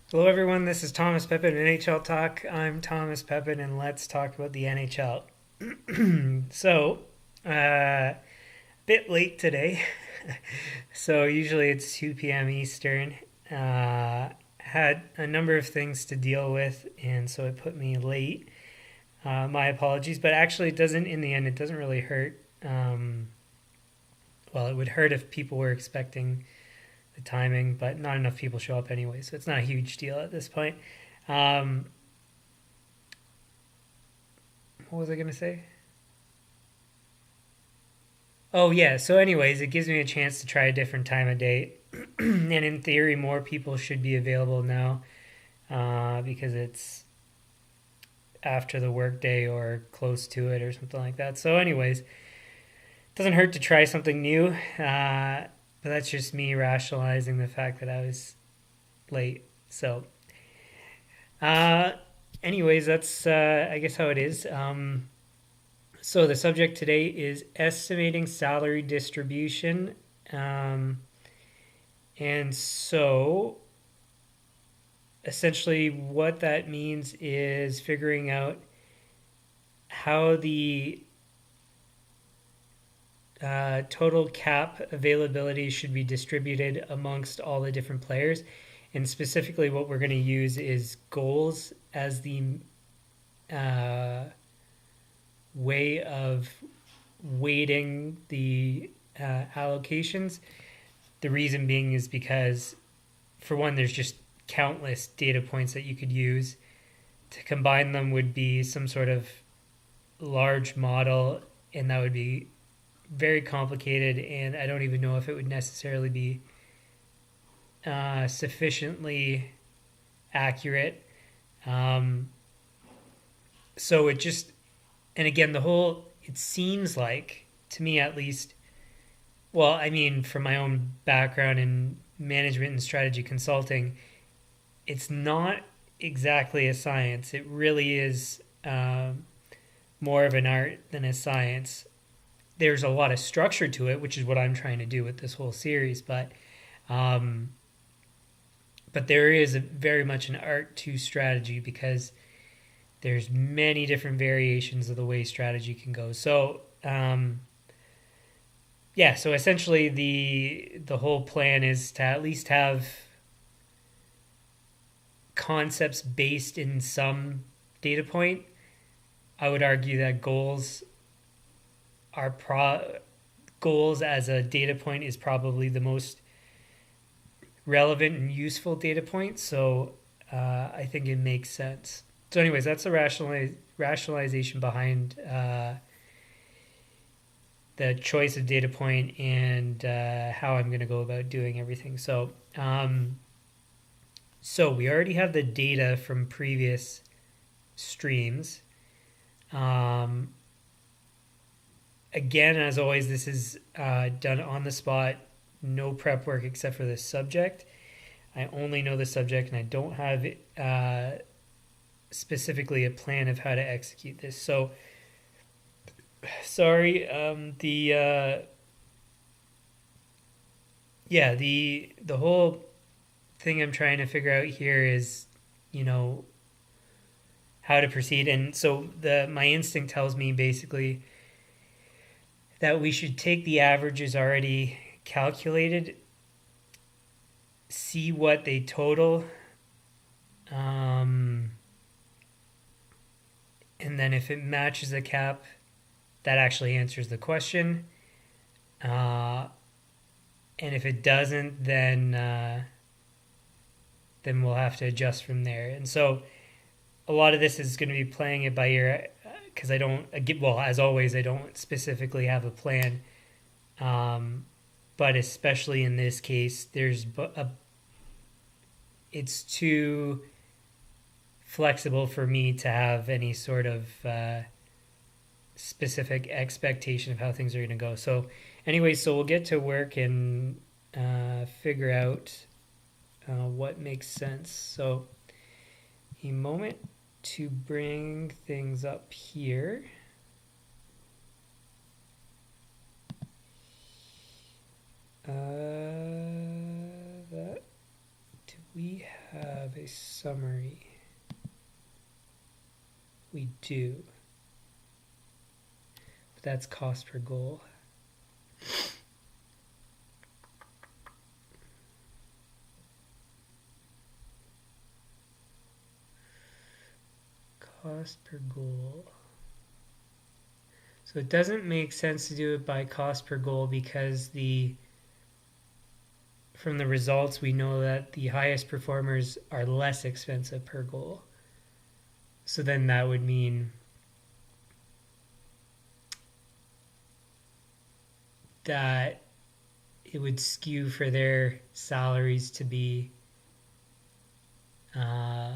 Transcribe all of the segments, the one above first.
Hello, everyone. This is Thomas Pepin NHL Talk. I'm Thomas Pepin, and let's talk about the NHL. So, bit late today. So usually it's 2 p.m. Eastern. Had a number of things to deal with, and so it put me late. My apologies, but actually, it doesn't. In the end, it doesn't really hurt. Well, it would hurt if people were expecting the timing, but not enough people show up anyway, so it's not a huge deal at this point. Um, what was I going to say? Oh, yeah. So, anyways, it gives me a chance to try a different time of day. And in theory, more people should be available now because it's after the workday or close to it or something like that. So, anyways, it doesn't hurt to try something new. But that's just me rationalizing the fact that I was late. So, uh, anyways, that's, I guess, how it is. So the subject today is estimating salary distribution. Um, and so essentially, what that means is figuring out how the total cap availability should be distributed amongst all the different players. And specifically, what we're going to use is goals as the uh, way of weighting the allocations. The reason being is because, for one, there's just countless data points that you could use. To combine them would be some sort of large model, and that would be very complicated. And I don't even know if it would necessarily be sufficiently accurate. Um, so it just, and again, it seems like, to me at least, well, I mean, from my own background in management and strategy consulting, it's not exactly a science. It really is more of an art than a science. There's a lot of structure to it, which is what I'm trying to do with this whole series. Um, but there is very much an art to strategy because there's many different variations of the way strategy can go. So yeah, so essentially the whole plan is to at least have concepts based in some data point. I would argue that are goals as a data point is probably the most relevant and useful data point. So I think it makes sense. So, anyways, that's the rationalization behind the choice of data point and how I'm going to go about doing everything. So we already have the data from previous streams. Um, Again, as always, this is done on the spot, no prep work except for the subject. I only know the subject, and I don't have specifically a plan of how to execute this. So, sorry. The whole thing I'm trying to figure out here is, you know, how to proceed. And so the my instinct tells me basically that we should take the averages already calculated, see what they total, um, and then if it matches the cap, that actually answers the question. Uh, and if it doesn't, then we'll have to adjust from there. And so a lot of this is going to be playing it by ear because I don't, well, as always, I don't specifically have a plan. Um, but especially in this case, it's too flexible for me to have any sort of specific expectation of how things are going to go. So, anyway, so we'll get to work and figure out what makes sense. So, a moment to bring things up here. That do we have a summary. We do. But that's cost per goal. Cost per goal. So it doesn't make sense to do it by cost per goal because from the results we know that the highest performers are less expensive per goal. So then that would mean that it would skew for their salaries to be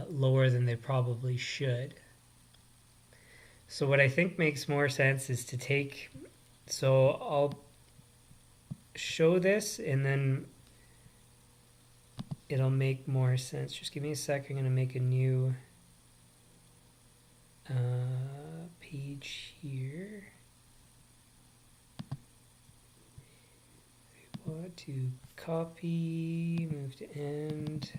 lower than they probably should. So what I think makes more sense is to so I'll show this and then it'll make more sense. Just give me a sec. I'm going to make a new page here. We want to copy, move to end.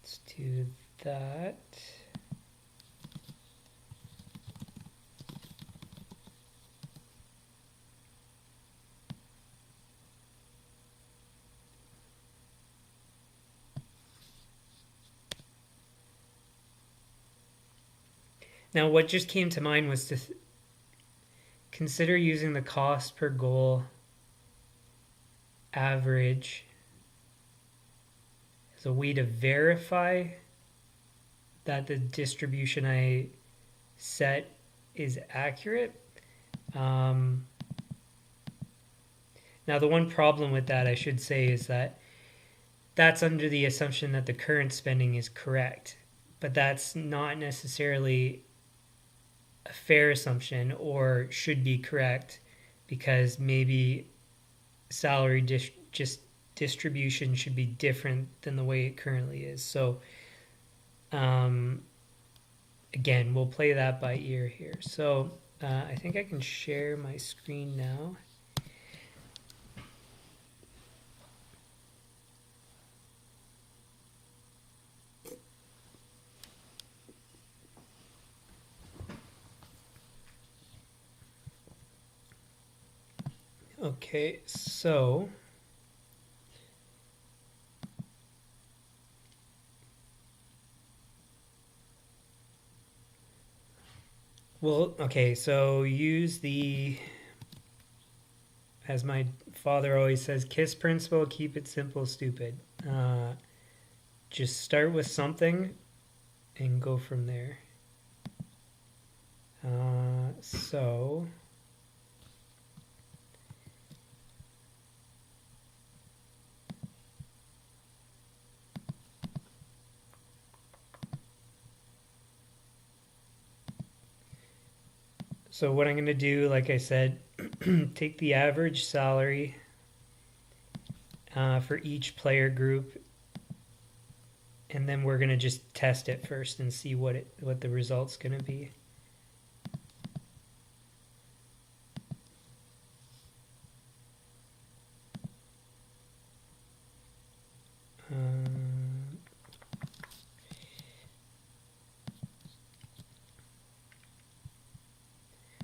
Let's do that. Now, what just came to mind was to consider using the cost per goal average as a way to verify that the distribution I set is accurate. Now, the one problem with that, I should say, is that that's under the assumption that the current spending is correct, but that's not necessarily a fair assumption or should be correct because maybe salary distribution should be different than the way it currently is. So again, we'll play that by ear here. So I think I can share my screen now. Okay, so so use as my father always says, KISS principle, keep it simple, stupid. Just start with something and go from there. So what I'm going to do, like I said, take the average salary for each player group, and then we're going to just test it first and see what the result's going to be.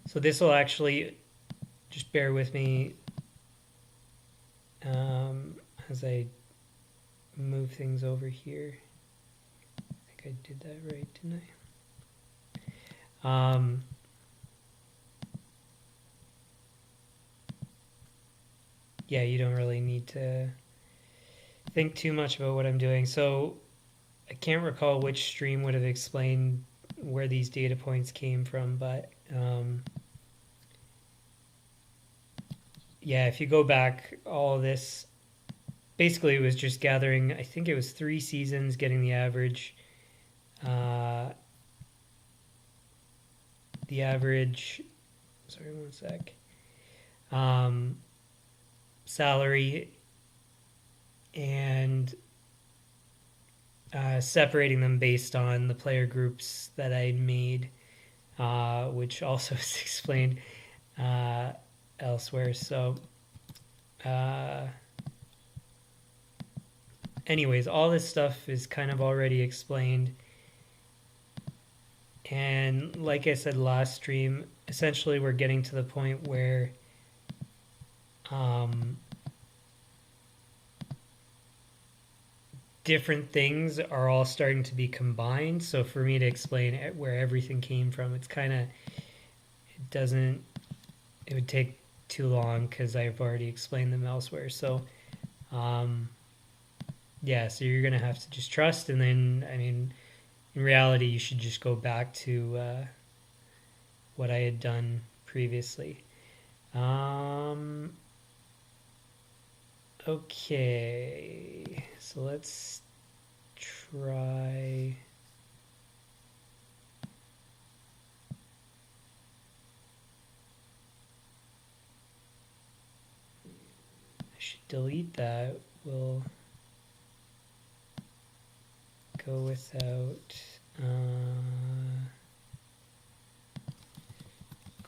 So this will actually, just bear with me as I move things over here. I think I did that right, didn't I? Yeah, you don't really need to think too much about what I'm doing. So I can't recall which stream would have explained where these data points came from, but yeah, if you go back, all of this, basically it was just gathering, I think it was 3 seasons, getting the average, sorry, one sec, salary and separating them based on the player groups that I made, which also is explained elsewhere. So, anyways, all this stuff is kind of already explained. And like I said last stream, essentially we're getting to the point where different things are all starting to be combined. So for me to explain where everything came from, it's kind of, it would take too long because I've already explained them elsewhere. So, yeah, so you're going to have to just trust. And then, I mean, in reality, you should just go back to what I had done previously. Okay, so let's try. I should delete that. We'll go without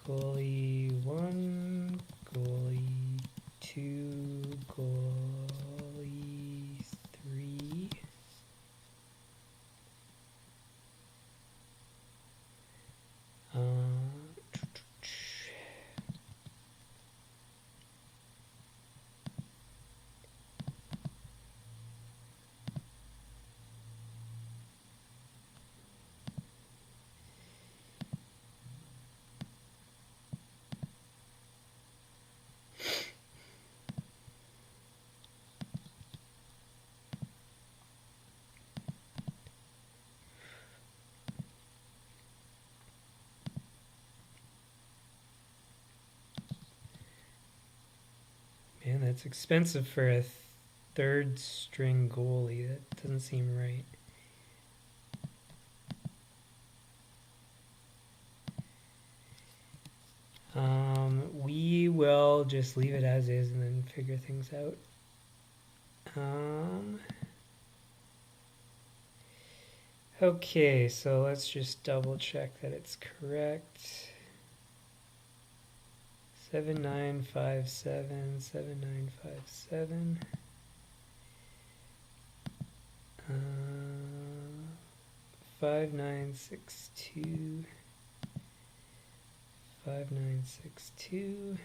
goalie 1, goalie 2, goalie 3. Man, that's expensive for a third string goalie. That doesn't seem right. We will just leave it as is and then figure things out. Okay, so let's just double check that it's correct. 7957, 7957. 5962. 5962.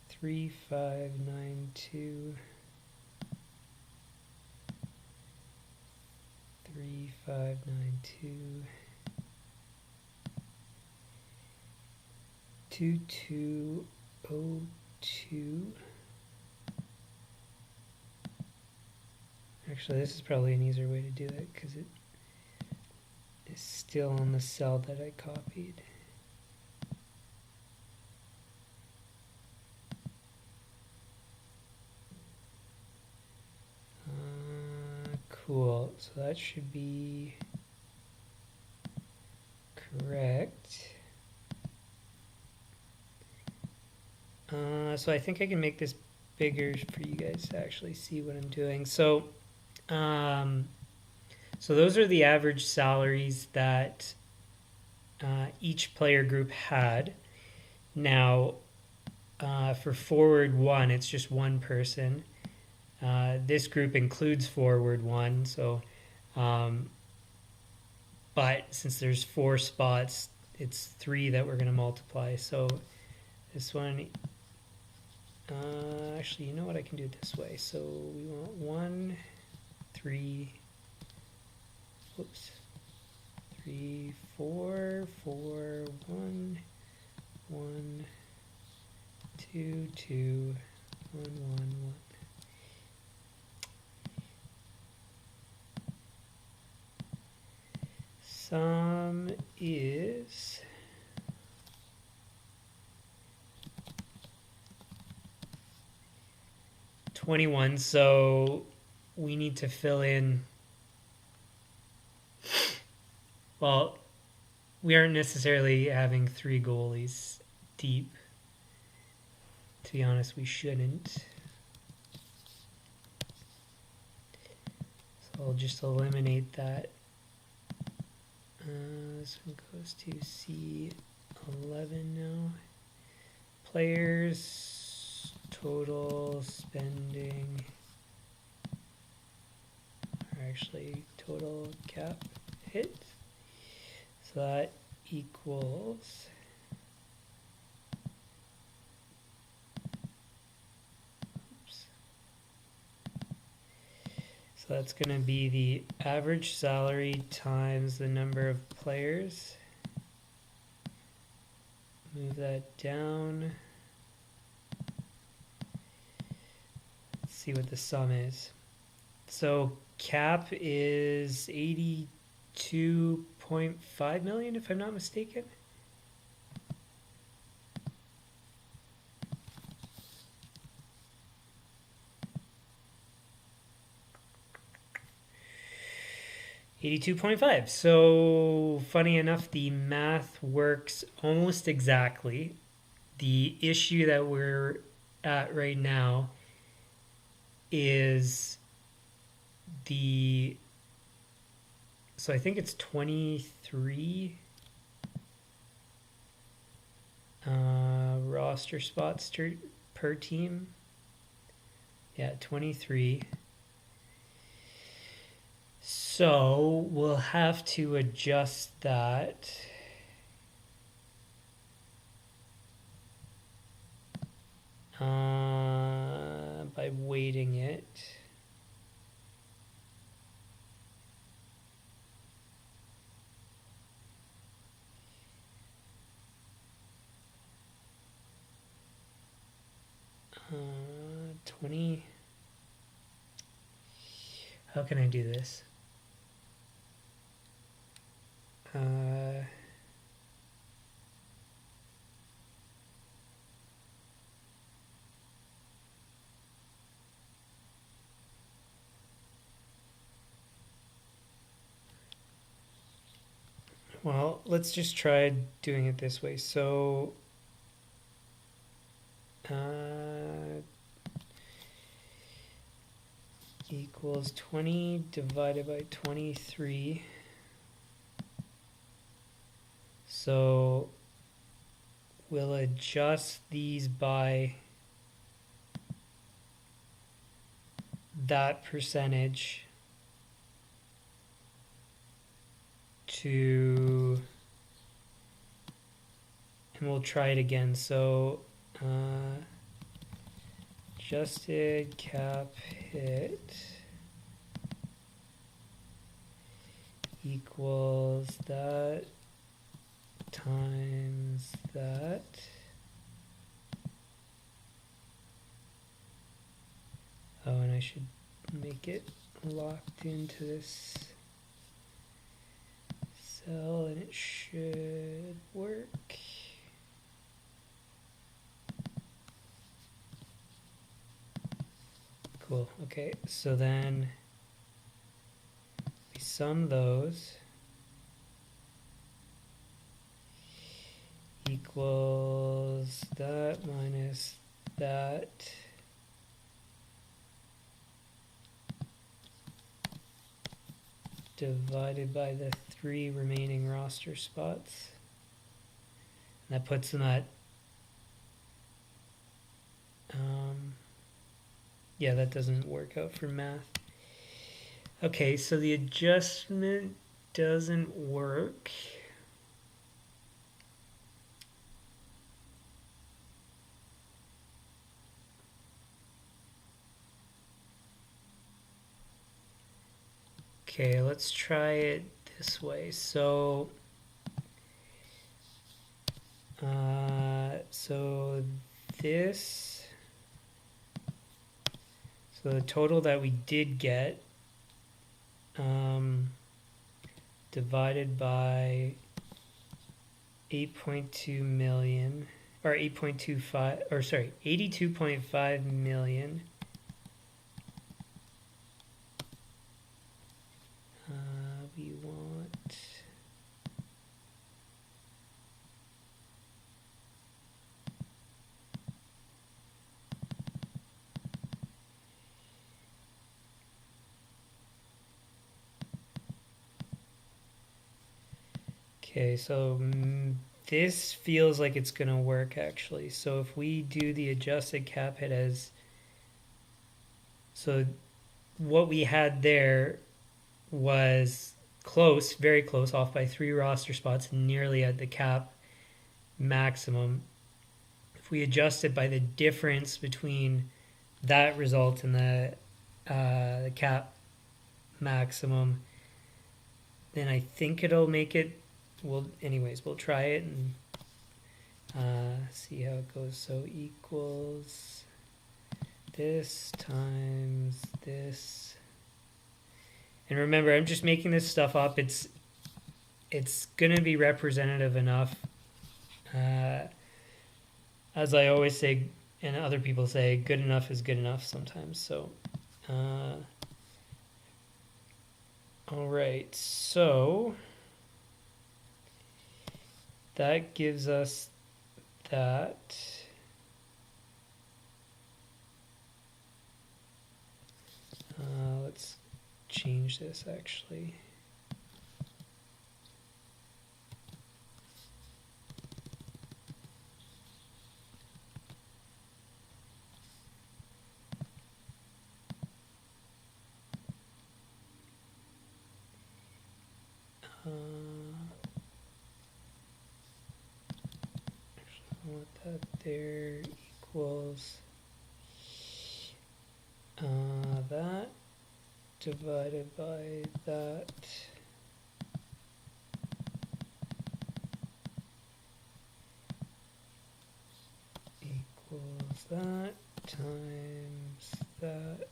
3592. 3592. 2202. Actually, this is probably an easier way to do that because it is still on the cell that I copied. Cool. So that should be correct. So I think I can make this bigger for you guys to actually see what I'm doing. So, so those are the average salaries that each player group had. Now, for forward 1, it's just one person. This group includes forward 1, so but since there's 4 spots, it's 3 that we're going to multiply. So this one, actually, you know what? I can do it this way. So we want 1, 3, whoops, 3, 4, 4, 1, 1, 2, 2, 1, 1, 1. Sum is 21, so we need to fill in, well, we aren't necessarily having 3 goalies deep. To be honest, we shouldn't. I'll just eliminate that. This one goes to C11 now. Players, total spending, or actually total cap hit. So that equals so that's going to be the average salary times the number of players. Move that down. Let's see what the sum is. So cap is 82.5 million, if I'm not mistaken. $82.5. So funny enough, the math works almost exactly. The issue that we're at right now is so I think it's 23 roster spots per team. Yeah, 23. So we'll have to adjust that. By weighting it. Uh, 20. How can I do this? Well, let's just try doing it this way. So, equals 20 divided by 23. So, we'll adjust these by that percentage to, and we'll try it again. So adjusted cap hit equals that times that. Oh, and I should make it locked into this cell, and it should work. Cool. Okay, so then we sum those. Equals that minus that. Divided by the 3 remaining roster spots. And that puts them at, yeah, that doesn't work out for math. Okay, so the adjustment doesn't work. Okay, let's try it this way. So, so the total that we did get, divided by 8.2 million, or 8.25, or sorry, 82.5 million. We want Okay, so this feels like it's going to work actually. So if we do the adjusted cap hit as, so what we had there was close, very close, off by 3 roster spots, nearly at the cap maximum. If we adjust it by the difference between that result and the cap maximum, then I think it'll make it. We'll try it and see how it goes. So equals this times this. And remember, I'm just making this stuff up. It's gonna be representative enough. As I always say, and other people say, good enough is good enough sometimes. So, all right. So that gives us that. Let's change this actually. Actually, I want that there equals that divided by that equals that times that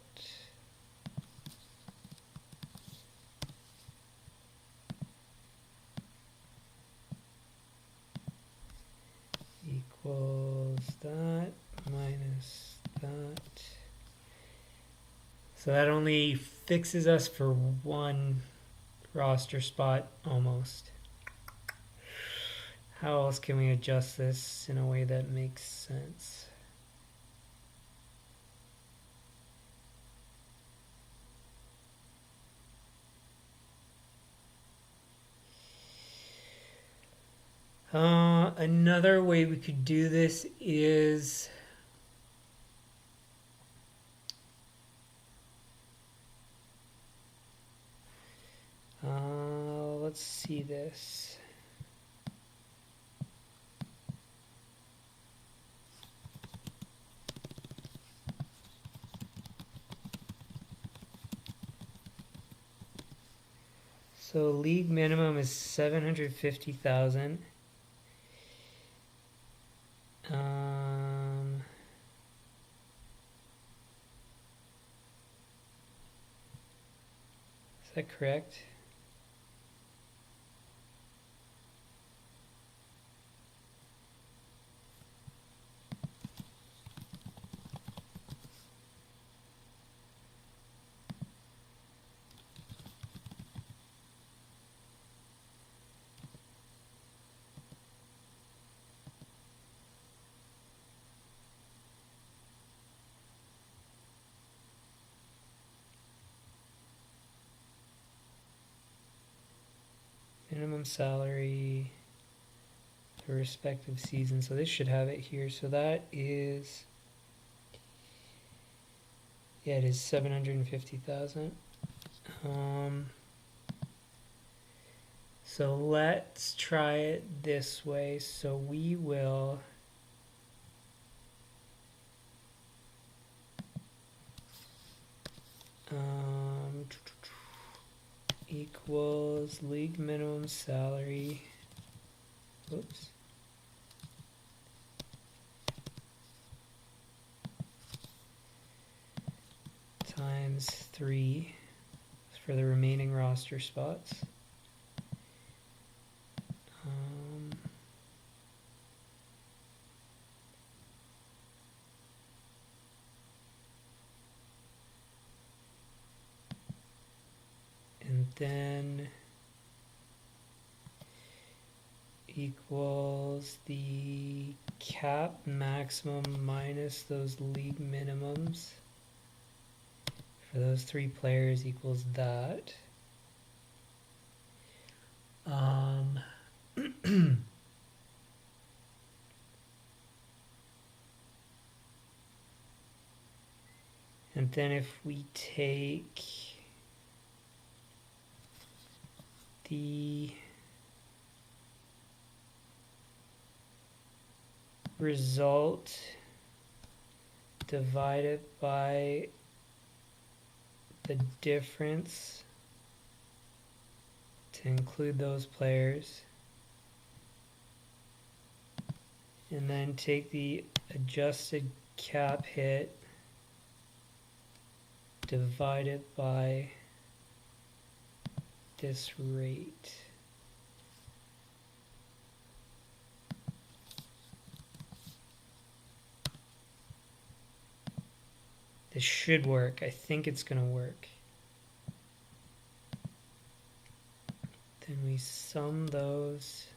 equals that minus that. So that only fixes us for 1 roster spot almost. How else can we adjust this in a way that makes sense? Another way we could do this is let's see this. So league minimum is 750,000. Is that correct? Minimum salary, the respective season. So this should have it here. So that is, yeah, it is 750,000. So let's try it this way. So we will equals league minimum salary. Oops. Times 3 for the remaining roster spots. And then equals the cap maximum minus those league minimums for those 3 players equals that. And then if we take the result divided by the difference to include those players, and then take the adjusted cap hit divided by this rate. This should work. I think it's going to work. Then we sum those.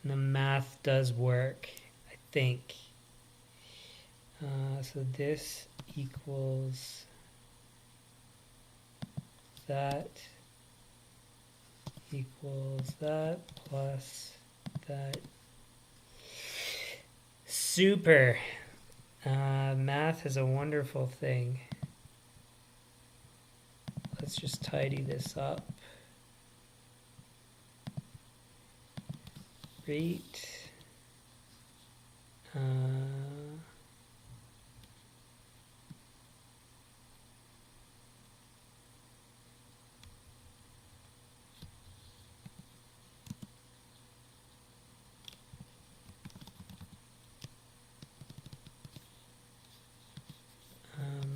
And the math does work, I think. So this equals that equals that plus that. Super. Math is a wonderful thing. Let's just tidy this up. Rate.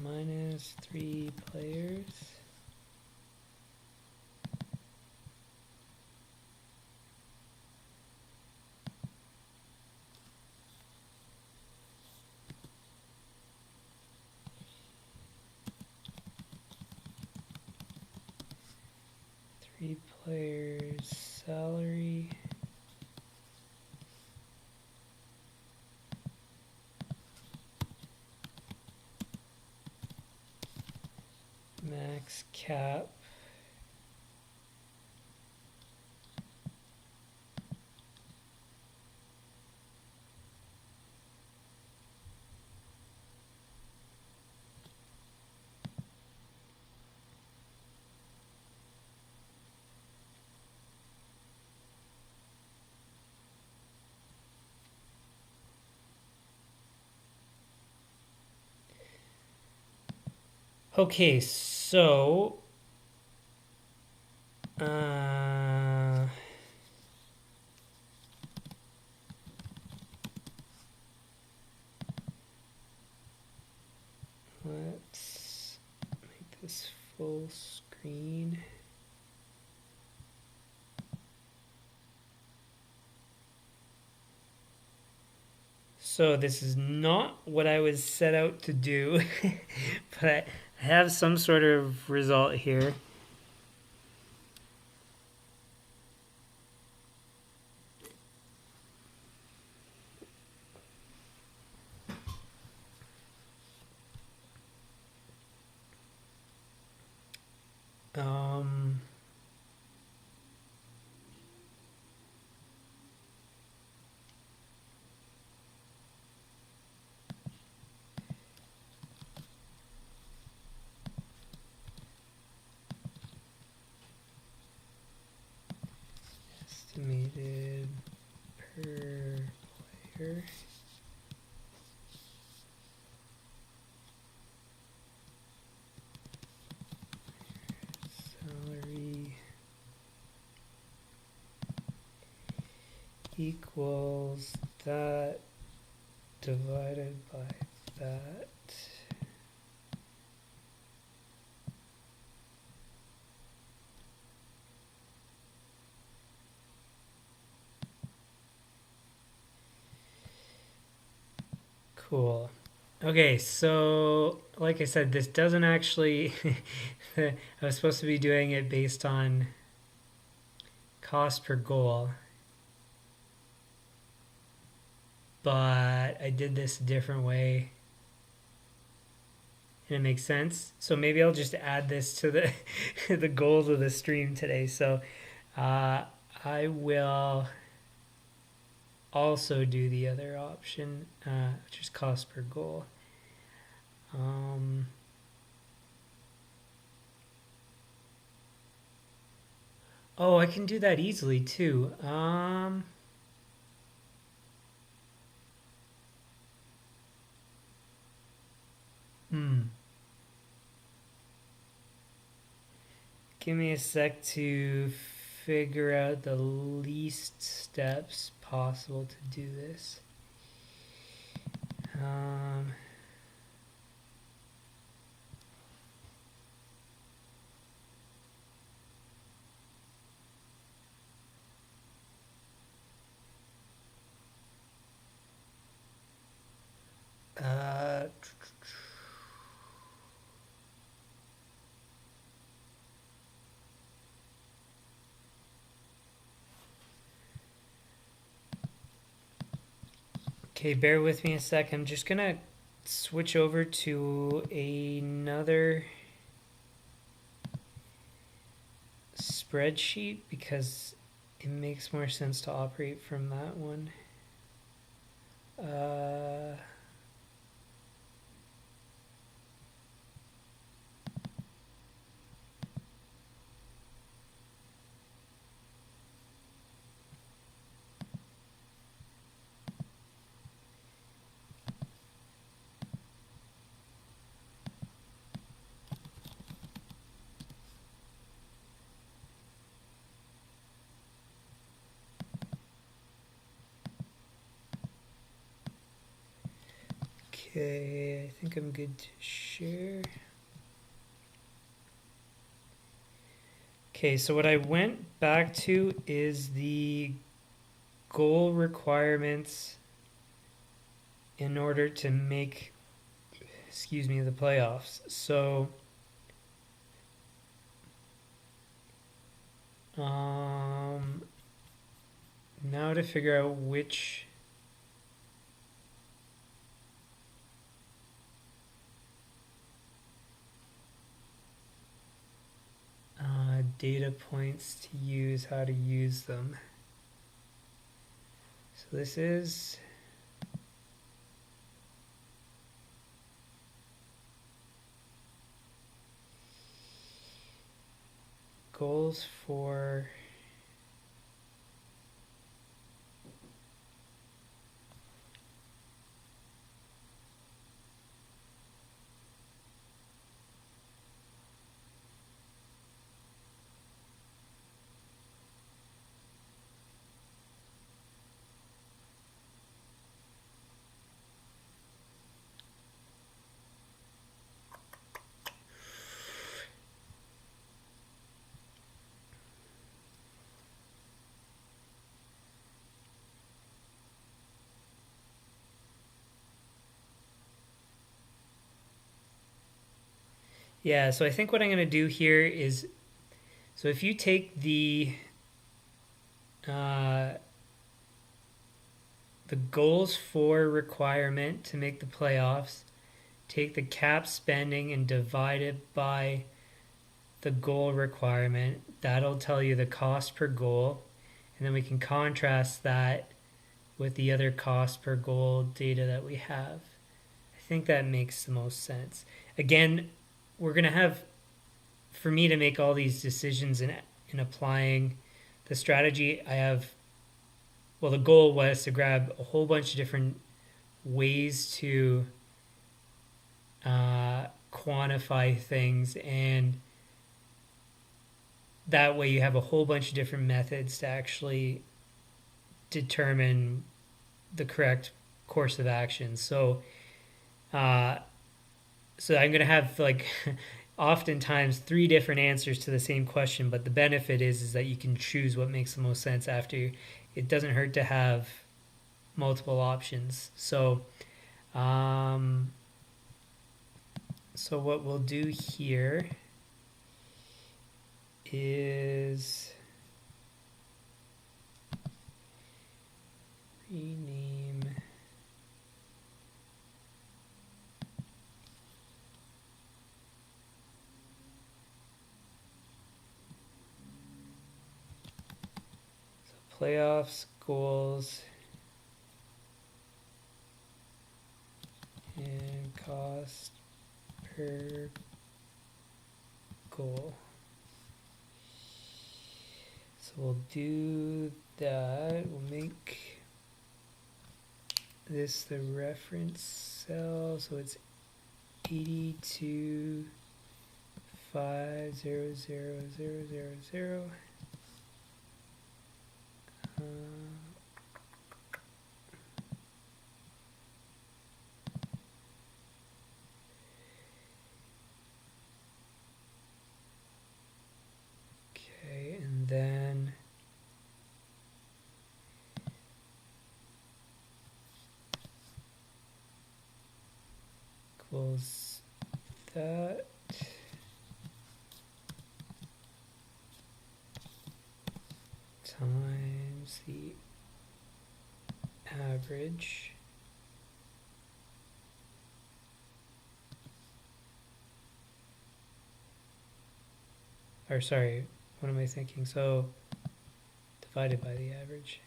Minus 3 players. Three players salary. Max cap. Okay, so let's make this full screen. So this is not what I was set out to do, but I have some sort of result here. Estimated per player. Salary equals that divided by that. Cool. Okay, so like I said, this doesn't actually, I was supposed to be doing it based on cost per goal, but I did this a different way. and it makes sense. So maybe I'll just add this to the the goals of the stream today. So uh, I will also do the other option, which is cost per goal. Oh, I can do that easily too. Hmm. Give me a sec to figure out the least steps possible to do this. Um, uh, okay, bear with me a sec. I'm just gonna switch over to another spreadsheet because it makes more sense to operate from that one. Uh, okay, I think I'm good to share. Okay, so what I went back to is the goal requirements in order to make, the playoffs. So, now to figure out which data points to use, how to use them. So this is goals for yeah, so I think what I'm going to do here is, so if you take uh, the goals for requirement to make the playoffs, take the cap spending and divide it by the goal requirement, that'll tell you the cost per goal. And then we can contrast that with the other cost per goal data that we have. I think that makes the most sense. Again, we're going to have, for me to make all these decisions in applying the strategy, I have, well, the goal was to grab a whole bunch of different ways to quantify things, and that way you have a whole bunch of different methods to actually determine the correct course of action. Uh, so I'm going to have like oftentimes three different answers to the same question, but the benefit is that you can choose what makes the most sense after. It doesn't hurt to have multiple options. So what we'll do here is rename playoffs goals and cost per goal. So we'll do that. We'll make this the reference cell, so it's 82,500,000. Okay, and then equals that times the average or sorry, what am I thinking? So divided by the average.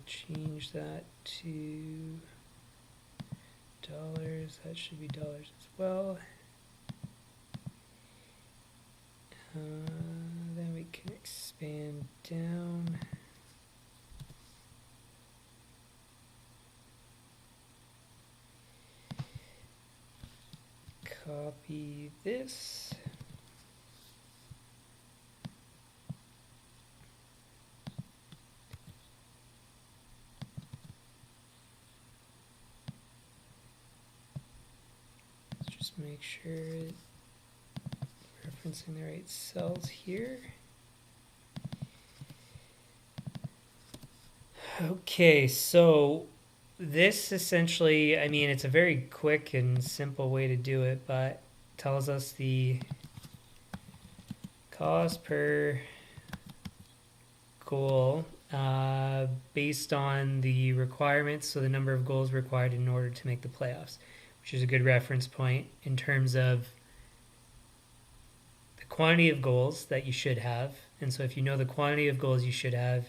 Change that to dollars. That should be dollars as well. Then we can expand down. Copy this. Let's just make sure it's referencing the right cells here. Okay, so this essentially, I mean, it's a very quick and simple way to do it, but tells us the cost per goal based on the requirements, so the number of goals required in order to make the playoffs, which is a good reference point in terms of the quantity of goals that you should have. And so if you know the quantity of goals you should have,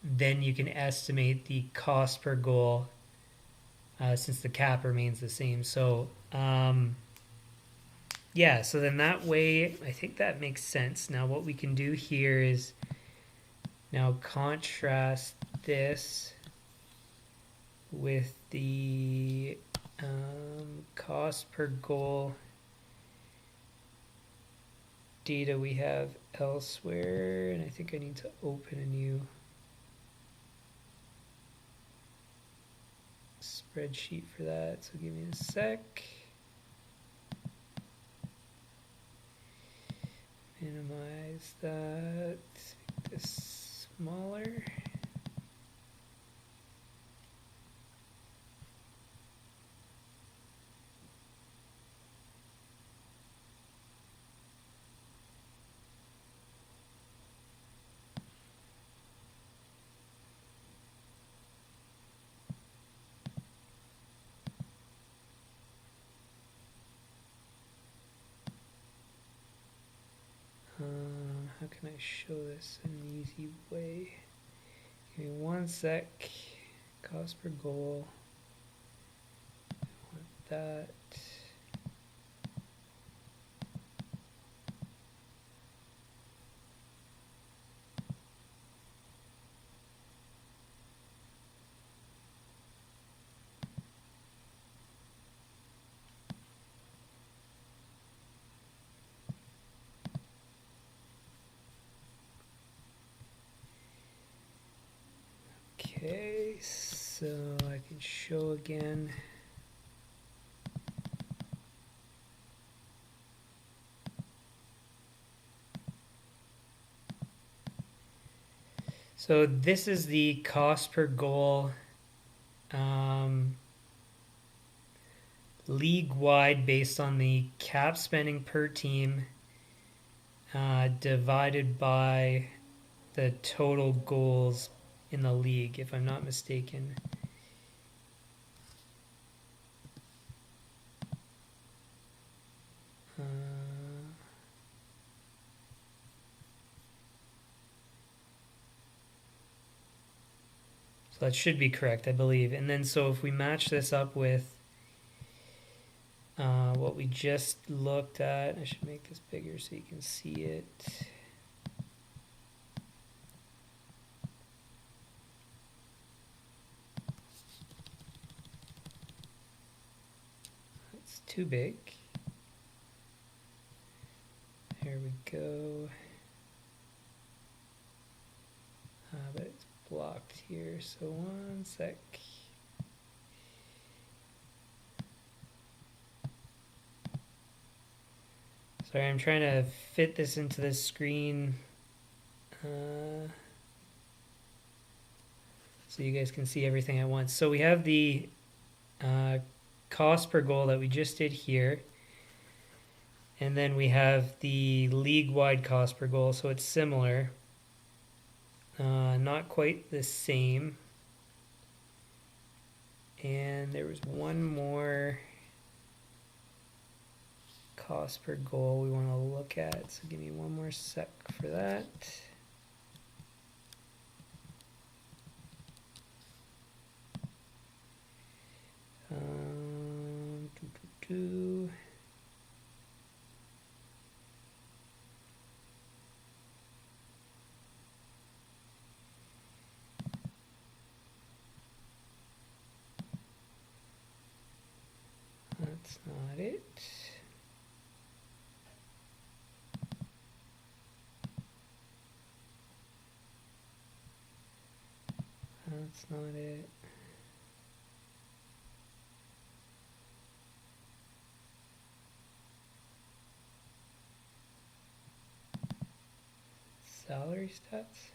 then you can estimate the cost per goal since the cap remains the same. So yeah, so then that way, I think that makes sense. Now what we can do here is now contrast this with the cost per goal data we have elsewhere, and I think I need to open a new spreadsheet for that, so give me a sec. Minimize that, make this smaller. How can I show this in an easy way? Give me one sec. Cost per goal. I want that. Okay, so I can show again. So this is the cost per goal league-wide based on the cap spending per team divided by the total goals in the league, if I'm not mistaken. So that should be correct, I believe. And then so if we match this up with what we just looked at, I should make this bigger so you can see it. It's too big. There we go. But it's blocked here, so one sec. Sorry, I'm trying to fit this into this screen so you guys can see everything at once. So we have the cost per goal that we just did here. And then we have the league-wide cost per goal, so it's similar. Not quite the same. And there was one more cost per goal we want to look at. So give me one more sec for that. That's not it. That's not it. Salary stats?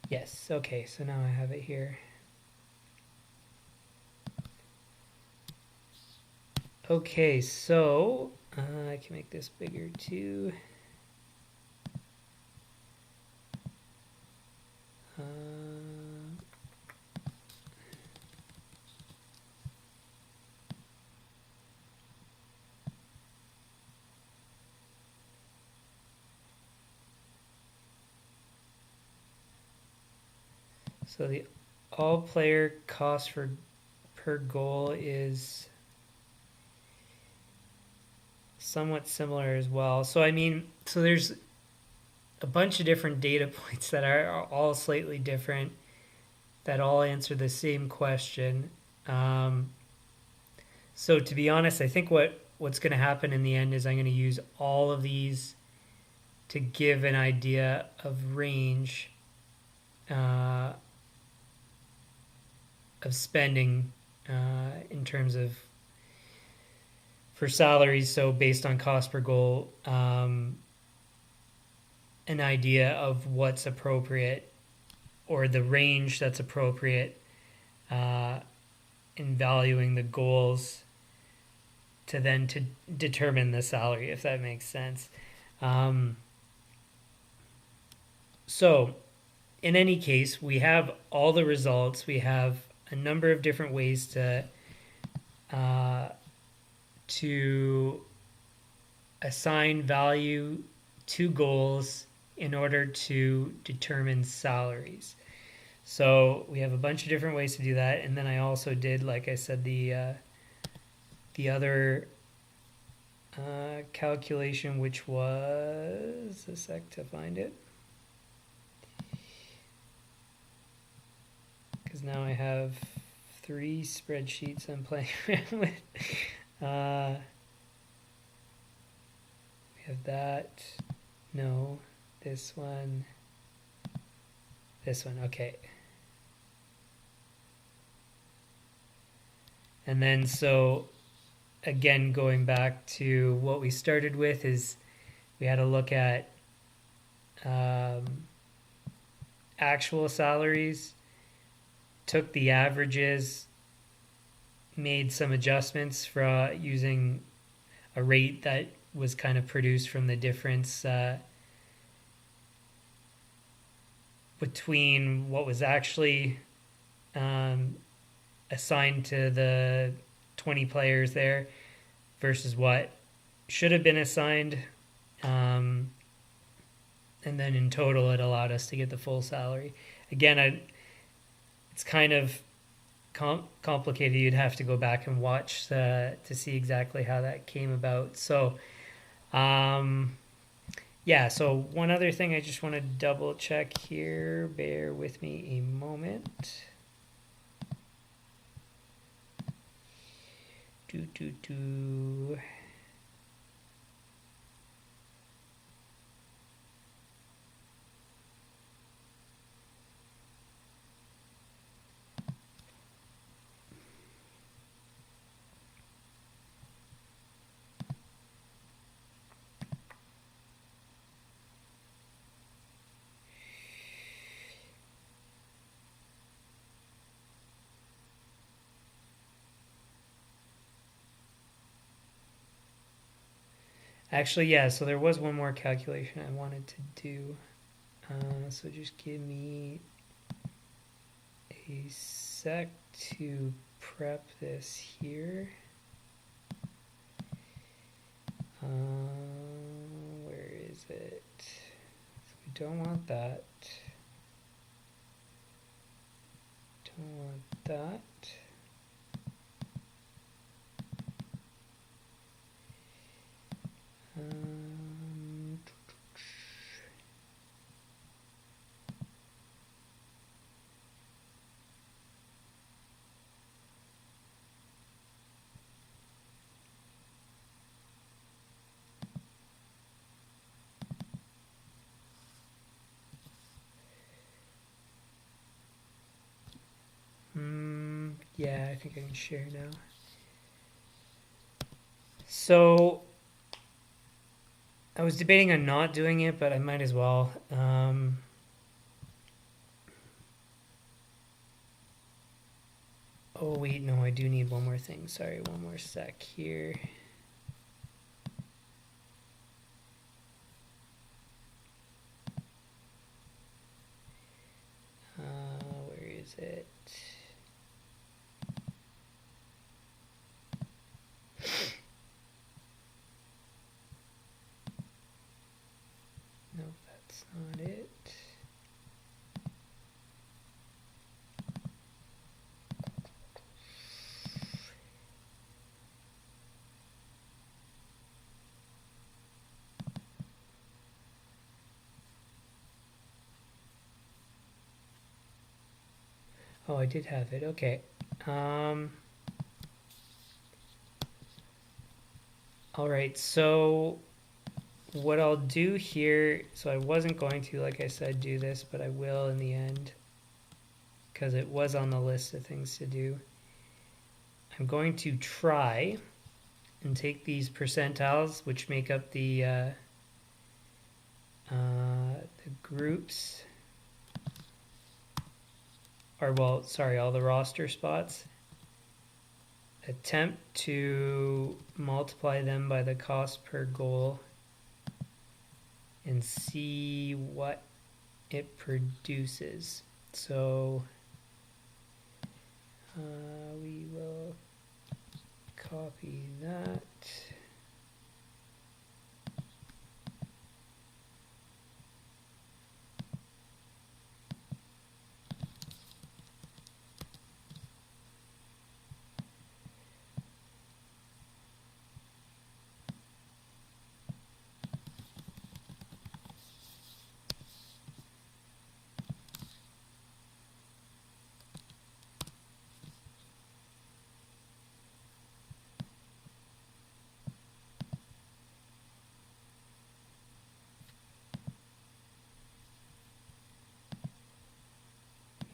Yes, okay, so now I have it here. Okay, so I can make this bigger too. So the all-player cost per goal is somewhat similar as well. So I mean, so there's a bunch of different data points that are all slightly different that all answer the same question. So to be honest, I think what's going to happen in the end is I'm going to use all of these to give an idea of range of spending in terms of for salaries. So based on cost per goal, an idea of what's appropriate or the range that's appropriate in valuing the goals to then to determine the salary, if that makes sense. So in any case, we have all the results. We have a number of different ways to assign value to goals in order to determine salaries. So we have a bunch of different ways to do that. And then I also did, like I said, the other calculation, which was a sec to find it. Because now I have 3 spreadsheets I'm playing around with. We have that. No, this one. This one, okay. And then so again, going back to what we started with is we had to look at actual salaries, took the averages, made some adjustments for using a rate that was kind of produced from the difference between what was actually assigned to the 20 players there versus what should have been assigned. and then in total it allowed us to get the full salary. Again, it's kind of complicated. You'd have to go back and watch to see exactly how that came about. So, yeah, so one other thing I just want to double check here. Bear with me a moment. Do. Actually, yeah, so there was one more calculation I wanted to do. So just give me a sec to prep this here. Where is it? So we don't want that. Don't want that. Yeah, I think I can share now. So I was debating on not doing it, but I might as well. Oh wait, no, I do need one more thing. Sorry, one more sec here. Where is it? No, that's not it. Oh, I did have it. Okay. All right, so what I'll do here, so I wasn't going to, like I said, do this, but I will in the end because it was on the list of things to do. I'm going to try and take these percentiles, which make up the groups, or well, sorry, all the roster spots, attempt to multiply them by the cost per goal and see what it produces. So we will copy that.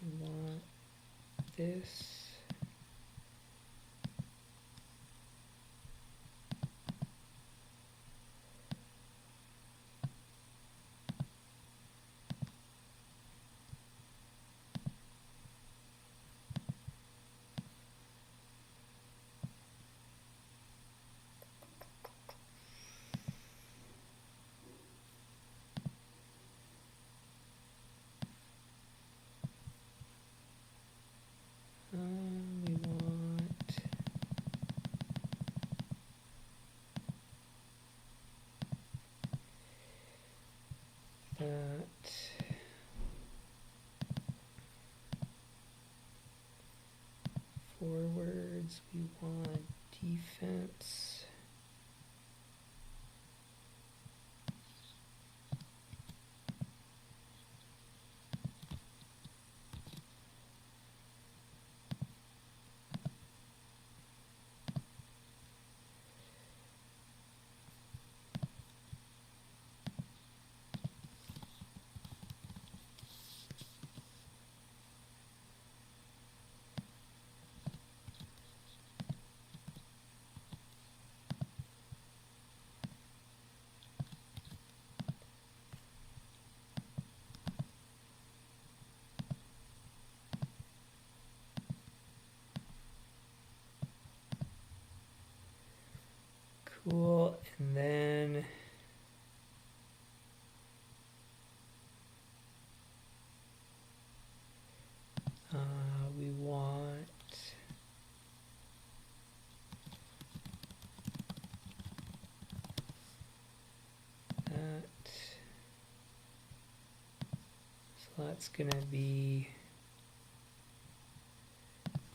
We want this. that. Forwards, we want defense. Cool, and then we want that. So that's going to be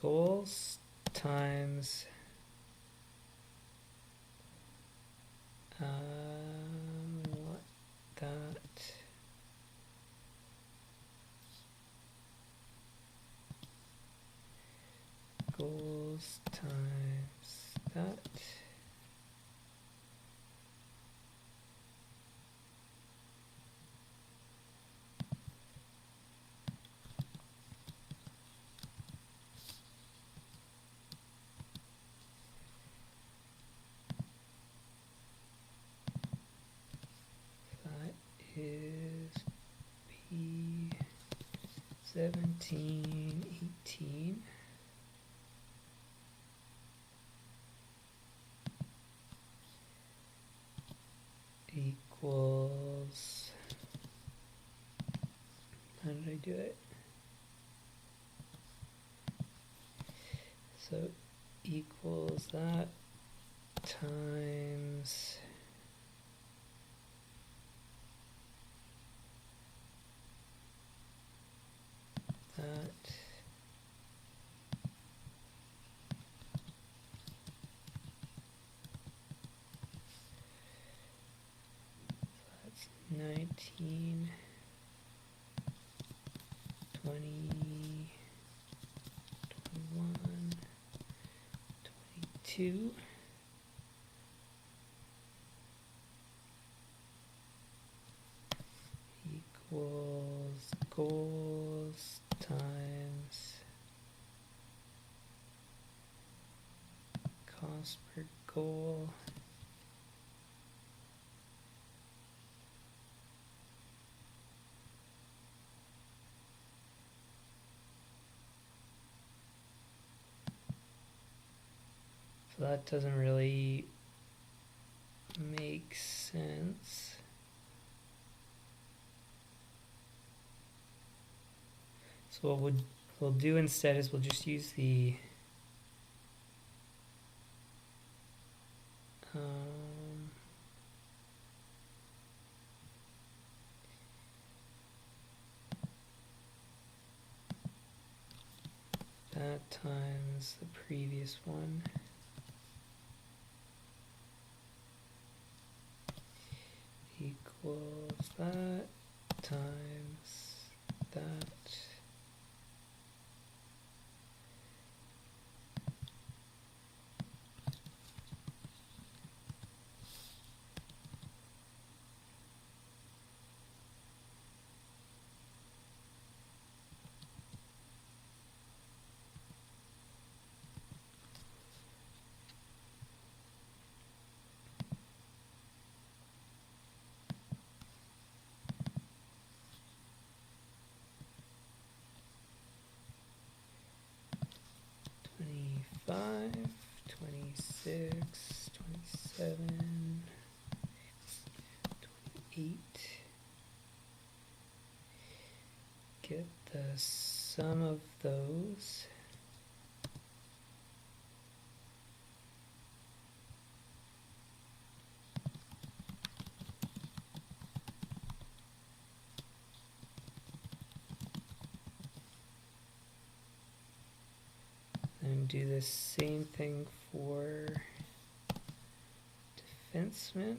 goals times what that goals times that. Is P1718 equals, how did I do it? So equals that times that. That's 19, 20, 21, 22. Equals goals times cost per goal. So that doesn't really make sense. So what we'll do instead is we'll just use the that times the previous one equals that times that. Five, 26, 27, 28. Get the sum of those. do the same thing for defensemen.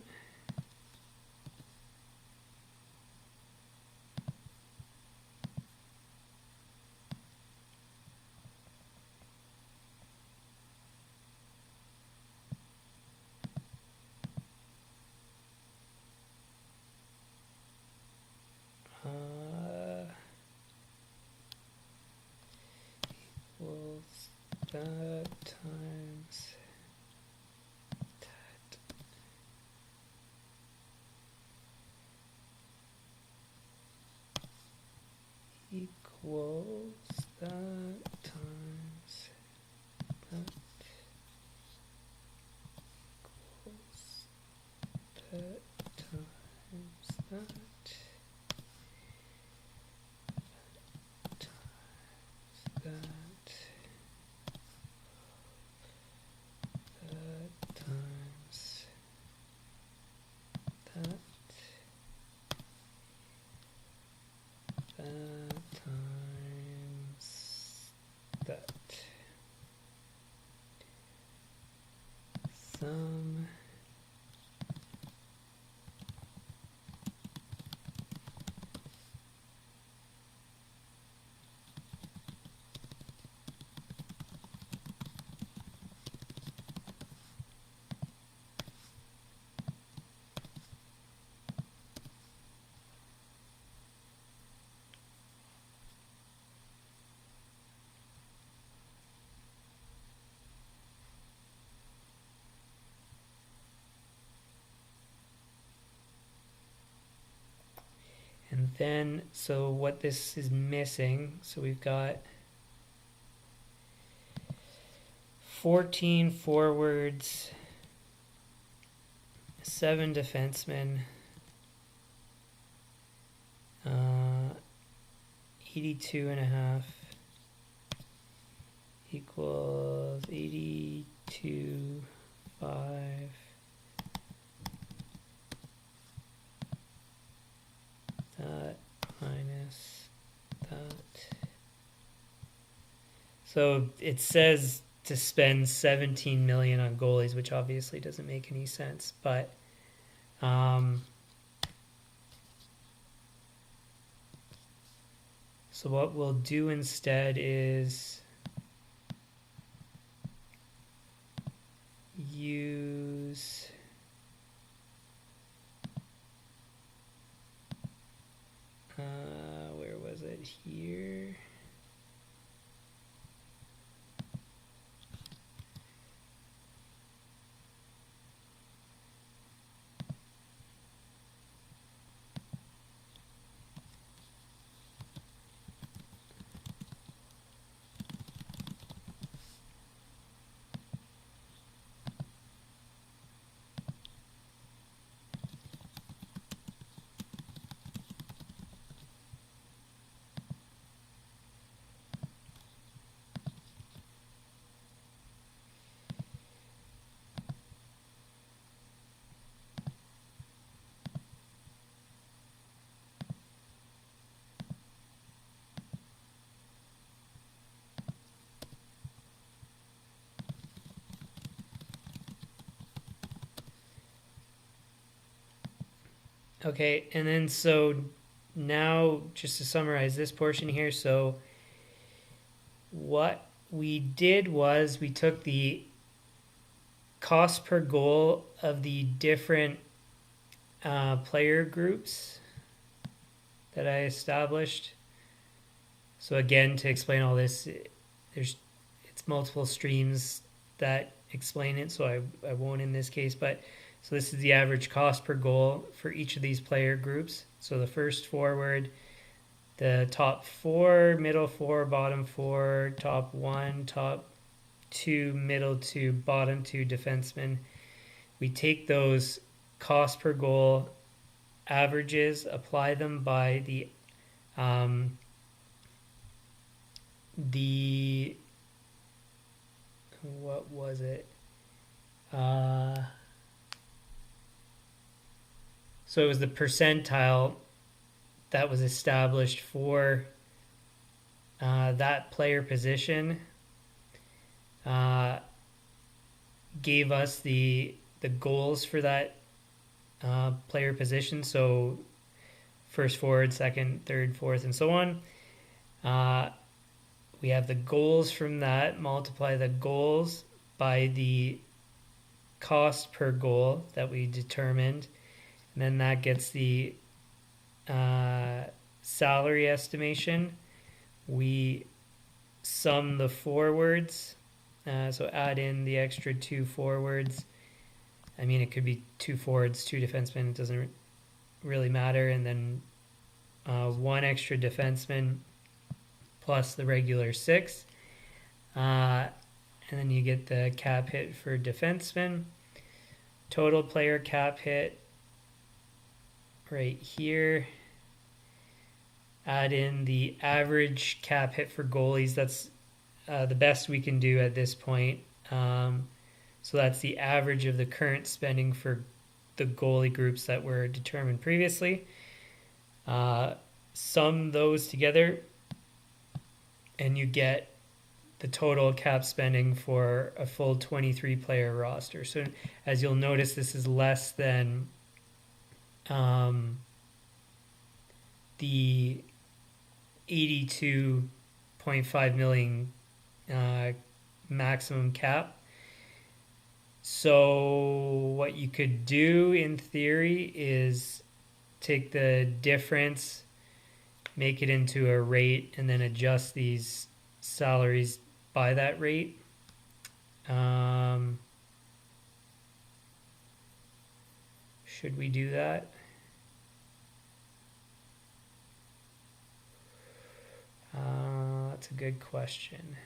Equals that times that. Equals that times that. Equals that times that. Sum And then, so what this is missing, so we've got 14 forwards, 7 defensemen, 82.5 equals 82.5. That minus that. So it says to spend 17 million on goalies, which obviously doesn't make any sense, but so what we'll do instead is use where was it here? Okay, and then so now just to summarize this portion here, so what we did was we took the cost per goal of the different player groups that I established. So again, to explain all this, it's multiple streams that explain it, so I won't in this case, but so this is the average cost per goal for each of these player groups. So the first forward, the top 4, middle 4, bottom 4, top 1, top 2, middle 2, bottom 2 defensemen. We take those cost per goal averages, apply them by the what was it? So it was the percentile that was established for that player position. gave us the goals for that player position. So first forward, second, third, fourth, and so on. We have the goals from that, multiply the goals by the cost per goal that we determined, and then that gets the salary estimation. We sum the forwards, so add in the extra 2 forwards. I mean, it could be 2 forwards, 2 defensemen, it doesn't really matter, and then 1 extra defenseman plus the regular 6. And then you get the cap hit for defenseman. Total player cap hit right here. Add in the average cap hit for goalies. That's the best we can do at this point. So that's the average of the current spending for the goalie groups that were determined previously. Sum those together and you get the total cap spending for a full 23 player roster. So as you'll notice, this is less than the 82.5 million maximum cap. So what you could do in theory is take the difference, make it into a rate, and then adjust these salaries by that rate. Should we do that? That's a good question.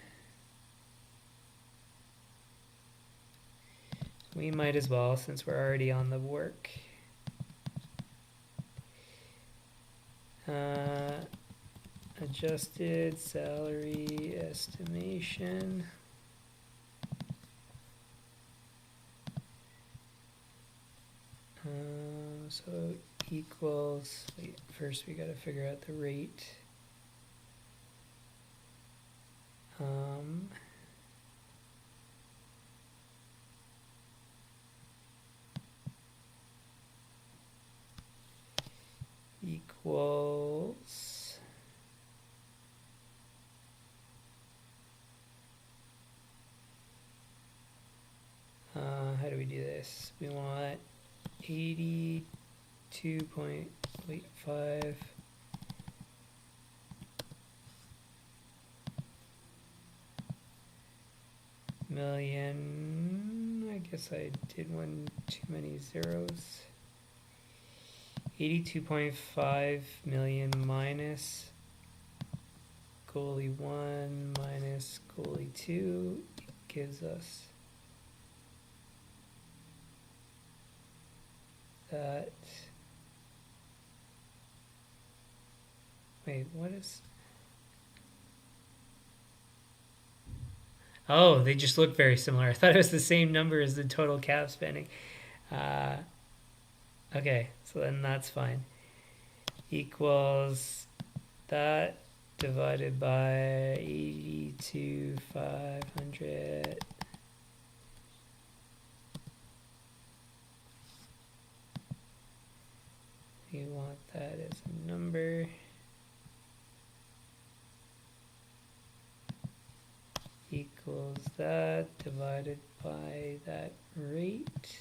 We might as well, since we're already on the work. Adjusted salary estimation. So equals, wait, first we got to figure out the rate. Equals how do we do this? We want 82.85 million. I guess I did one too many zeros. 82.5 million minus goalie 1 minus goalie 2 gives us that. Wait, what is? Oh, they just look very similar. I thought it was the same number as the total cap spending. Okay, so then that's fine. Equals that divided by 82,500. You want that as a number. Equals that divided by that rate.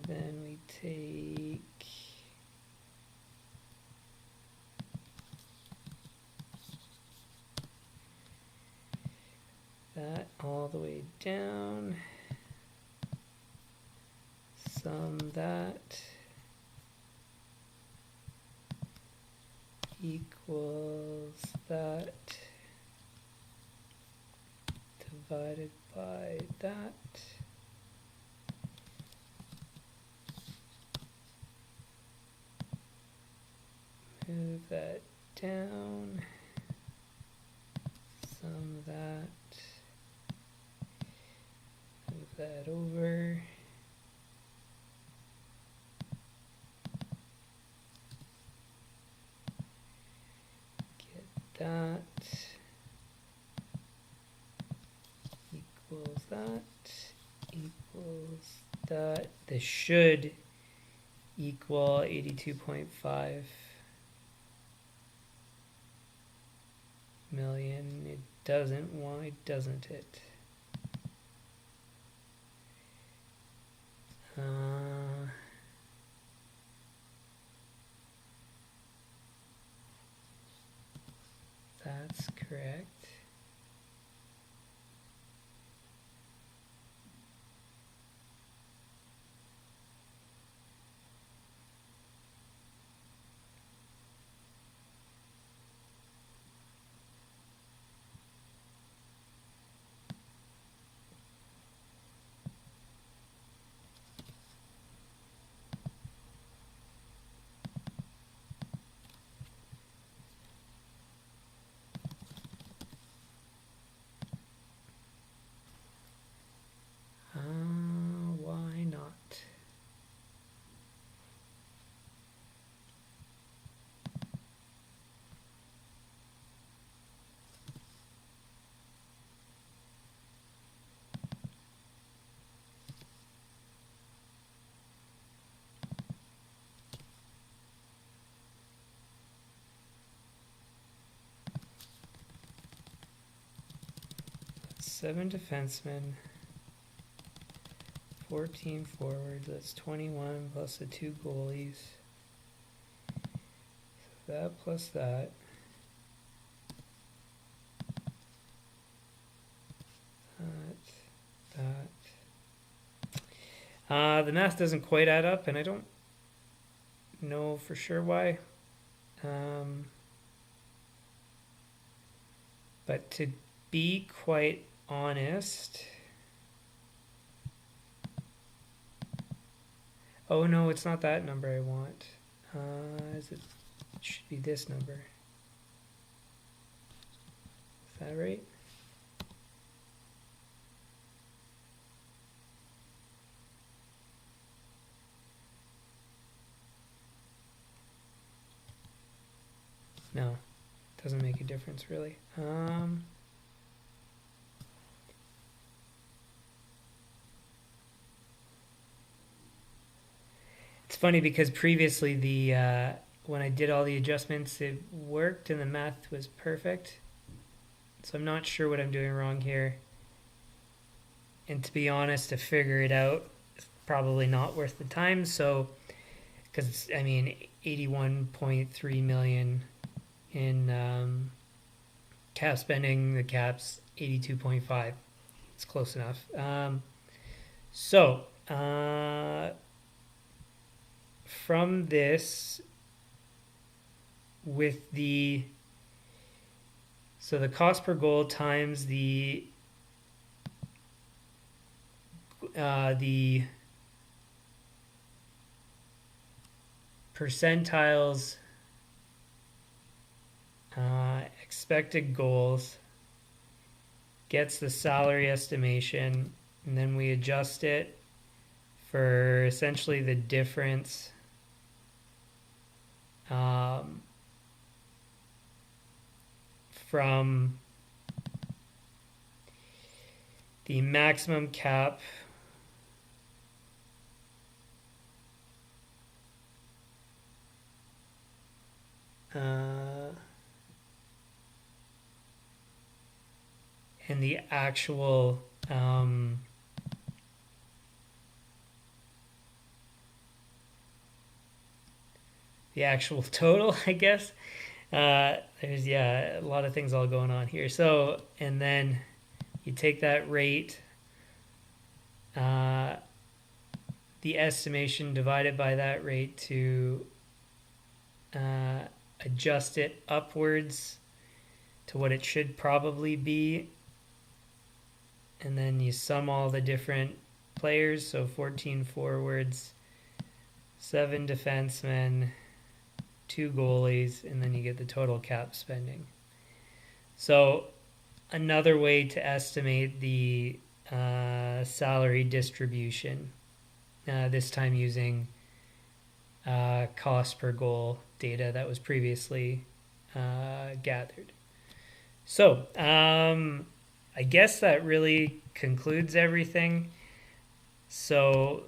Then we take that all the way down, sum that, equals that divided by that. Move that down, sum that, move that over, that equals that equals that. This should equal 82.5 million. It doesn't. Why doesn't it? That's correct. Why not? That's 7 defensemen, 14 forwards. That's 21 plus the 2 goalies. So that plus that. The math doesn't quite add up, and I don't know for sure why. But to be quite honest, oh no, it's not that number I want. It should be this number. Is that right? No, doesn't make a difference really. It's funny because previously when I did all the adjustments, it worked and the math was perfect. So I'm not sure what I'm doing wrong here. And to be honest, to figure it out, it's probably not worth the time. So, because I mean, 81.3 million in cap spending, the cap's 82.5. It's close enough. From this, with the cost per goal times the percentiles, expected goals, gets the salary estimation, and then we adjust it for essentially the difference from the maximum cap and the actual total, I guess. There's a lot of things all going on here. So, and then you take that rate, the estimation divided by that rate to adjust it upwards to what it should probably be. And then you sum all the different players. So 14 forwards, 7 defensemen, 2 goalies, and then you get the total cap spending. So another way to estimate the salary distribution, this time using cost per goal data that was previously gathered. So, I guess that really concludes everything. So,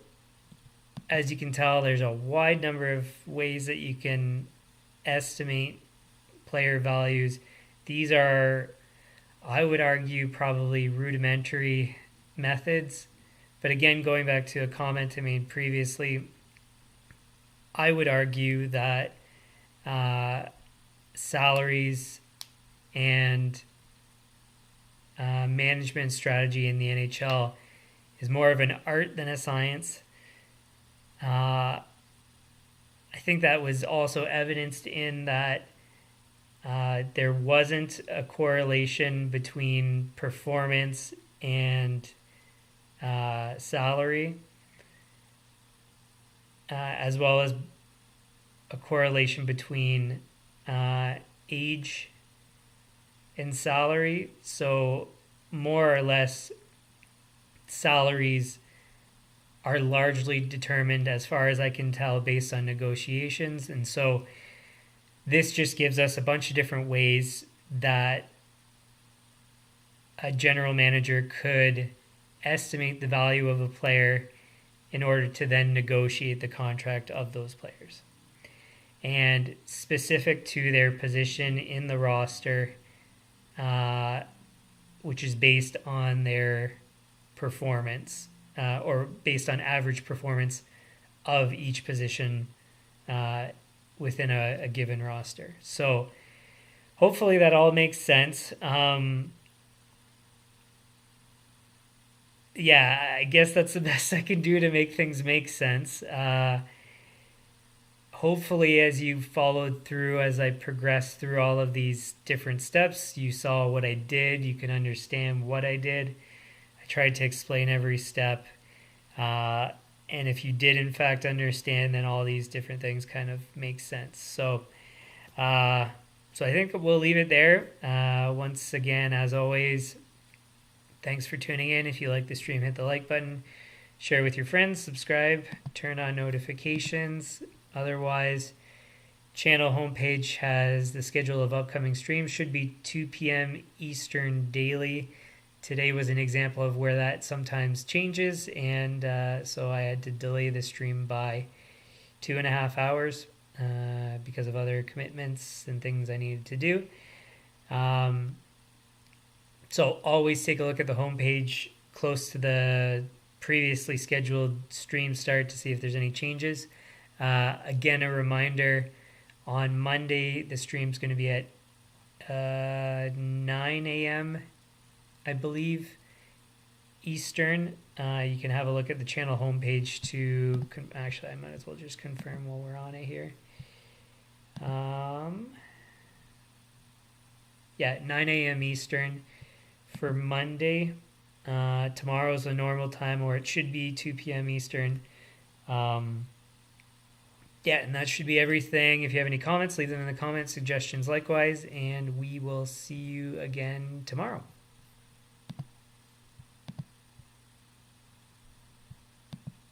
as you can tell, there's a wide number of ways that you can estimate player values. These are, I would argue, probably rudimentary methods. But again, going back to a comment I made previously, I would argue that uh, salaries and management strategy in the NHL is more of an art than a science. I think that was also evidenced in that there wasn't a correlation between performance and salary, as well as a correlation between age and salary. So, more or less, salaries are largely determined, as far as I can tell, based on negotiations. And so, this just gives us a bunch of different ways that a general manager could estimate the value of a player in order to then negotiate the contract of those players. And specific to their position in the roster, which is based on their performance or based on average performance of each position within a given roster. So hopefully that all makes sense. Yeah, I guess that's the best I can do to make things make sense. Hopefully, as you followed through, as I progressed through all of these different steps, you saw what I did. You can understand what I did. I tried to explain every step. And if you did, in fact, understand, then all these different things kind of make sense. So I think we'll leave it there. Once again, as always, thanks for tuning in. If you like the stream, hit the like button, share with your friends, subscribe, turn on notifications. Otherwise, channel homepage has the schedule of upcoming streams. Should be 2 p.m. Eastern daily. Today was an example of where that sometimes changes, and so I had to delay the stream by 2.5 hours because of other commitments and things I needed to do. So always take a look at the homepage close to the previously scheduled stream start to see if there's any changes. Again, a reminder, on Monday, the stream's going to be at 9 a.m., I believe, Eastern. You can have a look at the channel homepage to... Actually, I might as well just confirm while we're on it here. Yeah, 9 a.m. Eastern for Monday. Tomorrow's a normal time, or it should be 2 p.m. Eastern. Yeah, and that should be everything. If you have any comments, leave them in the comments, suggestions likewise, and we will see you again tomorrow.